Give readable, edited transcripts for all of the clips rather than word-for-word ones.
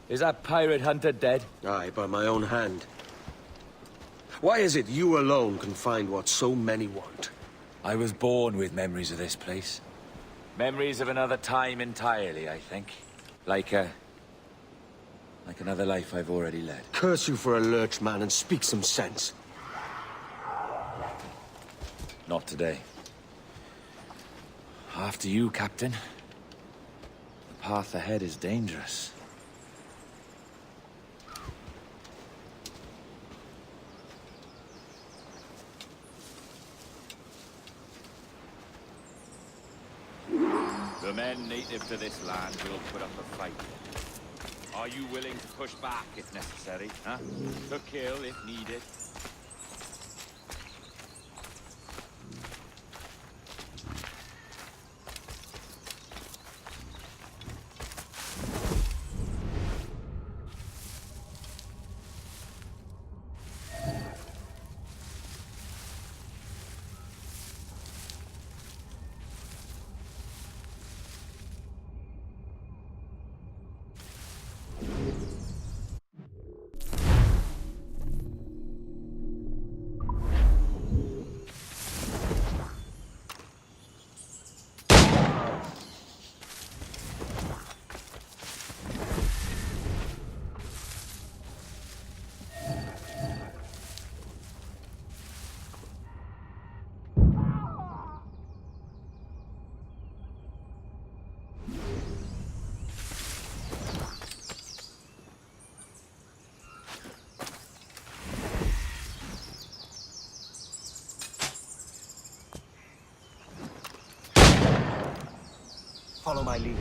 Is that pirate hunter dead? Aye, by my own hand. Why is it you alone can find what so many want? I was born with memories of this place. Memories of another time entirely, I think. Like another life I've already led. Curse you for a lurch, man, and speak some sense. Not today. After you, Captain. The path ahead is dangerous. The men native to this land will put up a fight. Are you willing to push back if necessary, huh? To kill if needed? Follow my lead.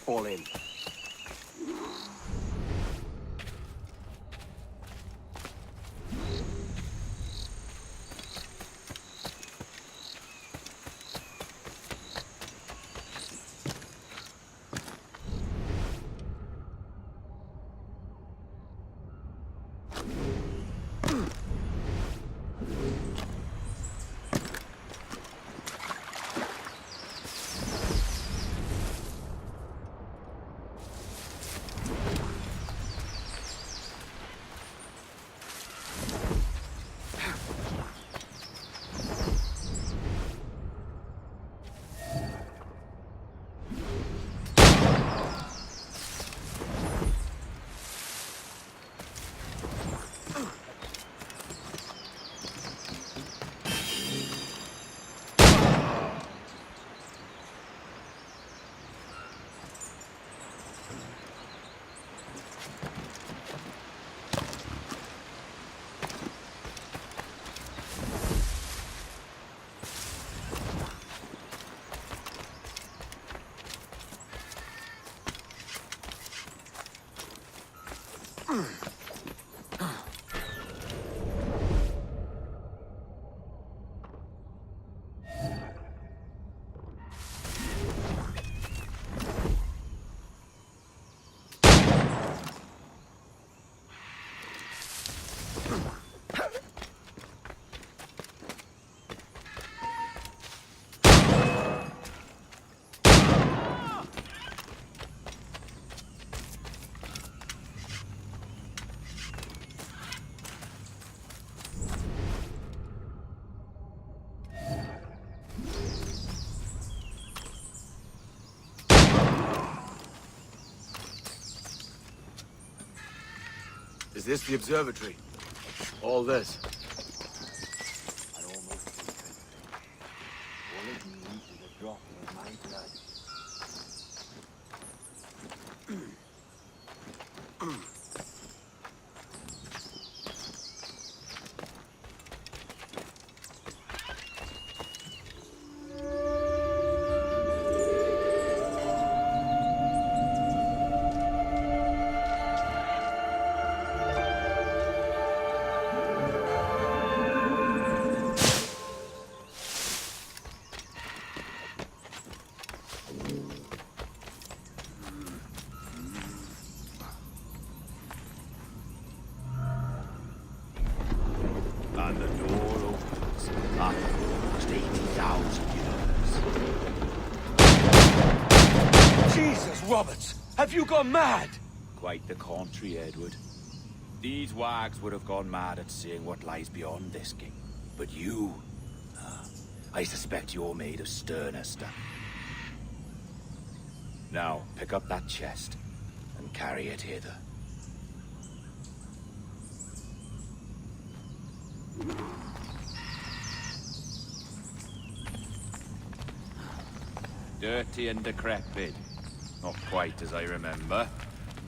Fall in. this the observatory? All this? I'd almost think it. All it needs is a drop of my blood. And the door opens after almost 80,000 years. Jesus, Roberts! Have you gone mad? Quite the contrary, Edward. These wags would have gone mad at seeing what lies beyond this gate. But you... I suspect you're made of sterner stuff. Now, pick up that chest and carry it hither. Dirty and decrepit. Not quite as I remember,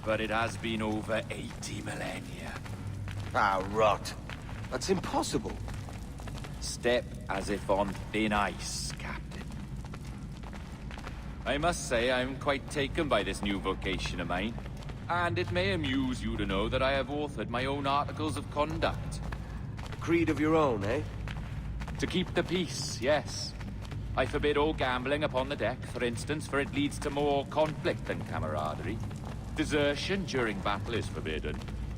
but it has been over 80 millennia. Ah, rot. That's impossible. Step as if on thin ice, Captain. I must say I'm quite taken by this new vocation of mine. And it may amuse you to know that I have authored my own articles of conduct. Creed of your own, eh? To keep the peace, yes. I forbid all gambling upon the deck, for instance, for it leads to more conflict than camaraderie. Desertion during battle is forbidden.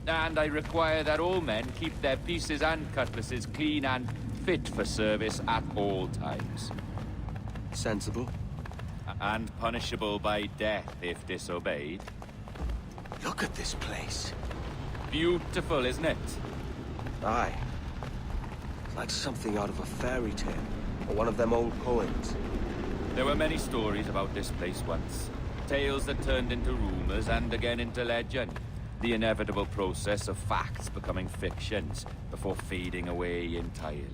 And I require that all men keep their pieces and cutlasses clean and fit for service at all times. Sensible. And punishable by death if disobeyed. Look at this place. Beautiful, isn't it? Aye. It's like something out of a fairy tale, or one of them old poems. There were many stories about this place once. Tales that turned into rumors and again into legend. The inevitable process of facts becoming fictions before fading away entirely.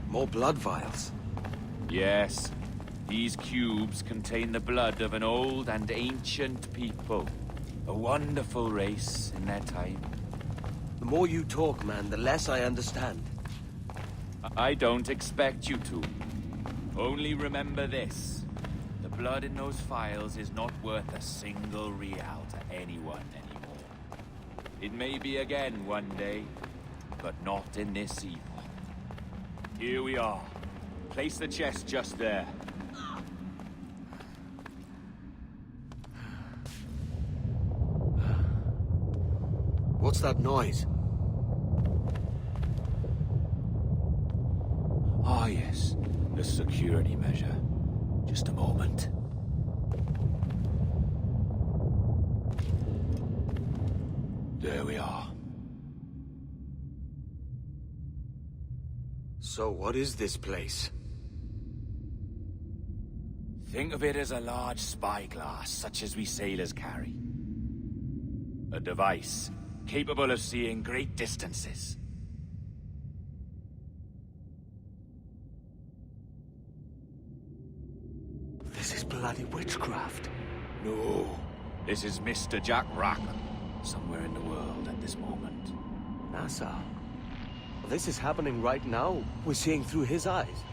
More blood vials. Yes, these cubes contain the blood of an old and ancient people. A wonderful race in their time. The more you talk, man, the less I understand. I don't expect you to. Only remember this. The blood in those files is not worth a single real to anyone anymore. It may be again one day, but not in this epoch. Here we are. Place the chest just there. What's that noise? Ah, yes. The security measure. Just a moment. There we are. So what is this place? Think of it as a large spyglass, such as we sailors carry. A device capable of seeing great distances. This is bloody witchcraft. No, this is Mr. Jack Rackham, somewhere in the world at this moment. NASA. This is happening right now. We're seeing through his eyes.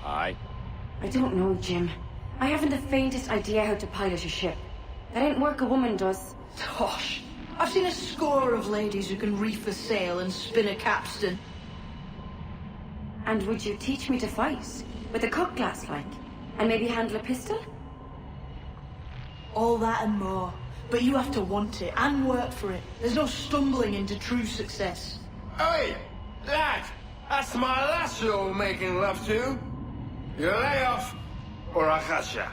Aye. I don't know, Jim. I haven't the faintest idea how to pilot a ship. That ain't work a woman does. Tosh. I've seen a score of ladies who can reef a sail and spin a capstan. And would you teach me to fight? With a cutlass, like? And maybe handle a pistol? All that and more. But you have to want it and work for it. There's no stumbling into true success. Hey, lad, that's my lass you're making love to. You lay off, or I catch ya.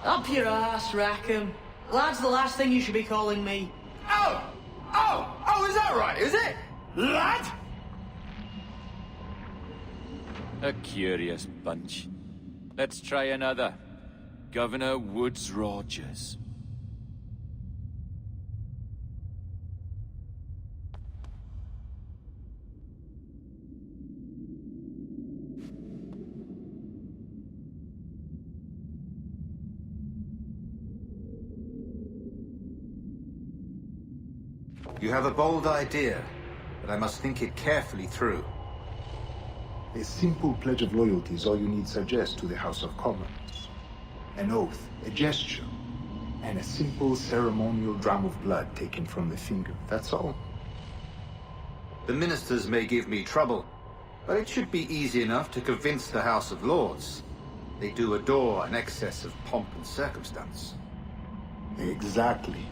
Up your ass, Rackham. Lad's the last thing you should be calling me. Oh, is that right, is it? Lad? A curious bunch. Let's try another. Governor Woods Rogers. You have a bold idea, but I must think it carefully through. A simple pledge of loyalty is all you need suggest to the House of Commons. An oath, a gesture, and a simple ceremonial dram of blood taken from the finger. That's all. The ministers may give me trouble, but it should be easy enough to convince the House of Lords. They do adore an excess of pomp and circumstance. Exactly.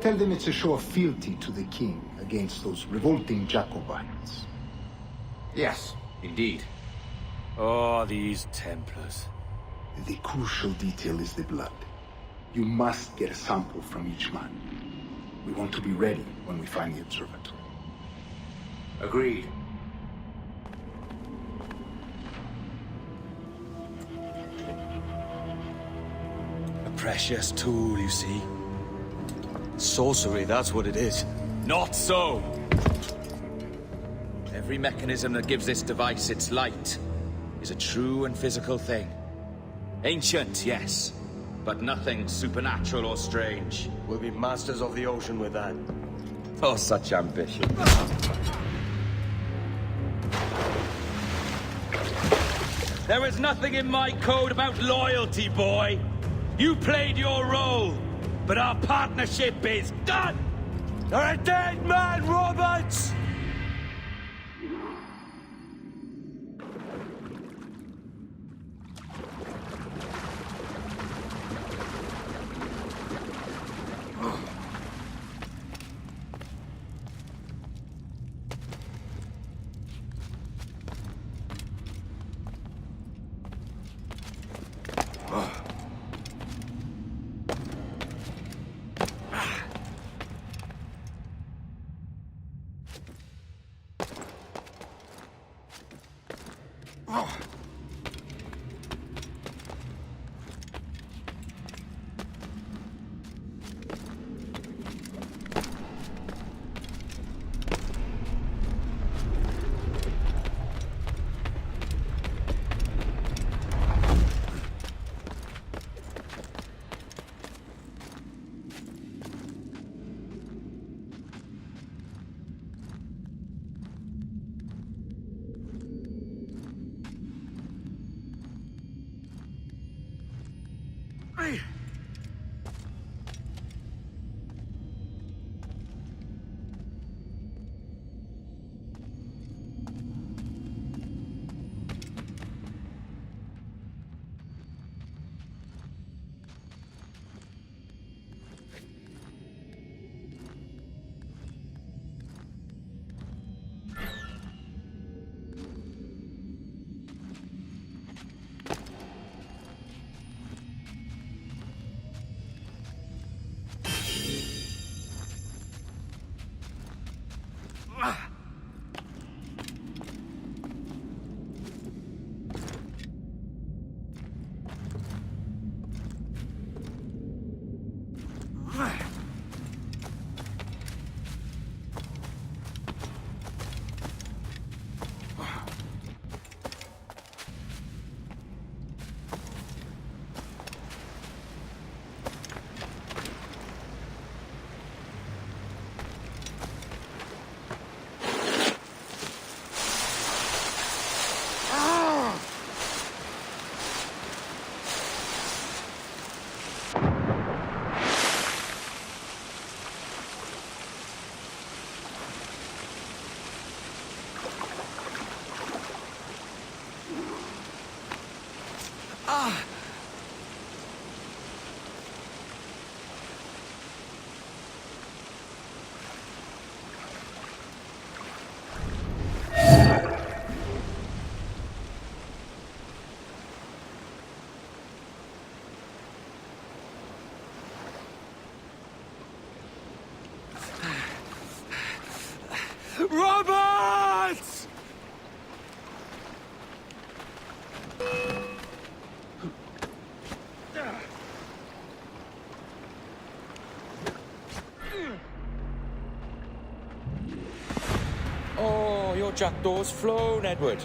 Tell them it's a show of fealty to the king against those revolting Jacobites. Yes, indeed. Oh, these Templars. The crucial detail is the blood. You must get a sample from each man. We want to be ready when we find the observatory. Agreed. A precious tool, you see. Sorcery, that's what it is. Not so! Every mechanism that gives this device its light is a true and physical thing. Ancient, yes, but nothing supernatural or strange. We'll be masters of the ocean with that. Oh, such ambition. There is nothing in my code about loyalty, boy. You played your role, but our partnership is done! You're a dead man, Roberts! Roberts! your jackdaws flown, Edward.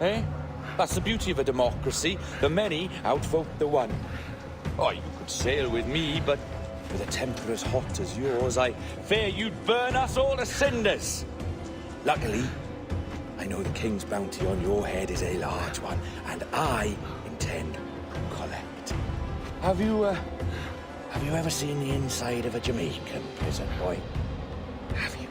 Eh? That's the beauty of a democracy. The many outvote the one. Oh, you could sail with me, but with a temper as hot as yours, I fear you'd burn us all to cinders. Luckily, I know the king's bounty on your head is a large one, and I intend to collect. Have you ever seen the inside of a Jamaican prison, boy? Have you?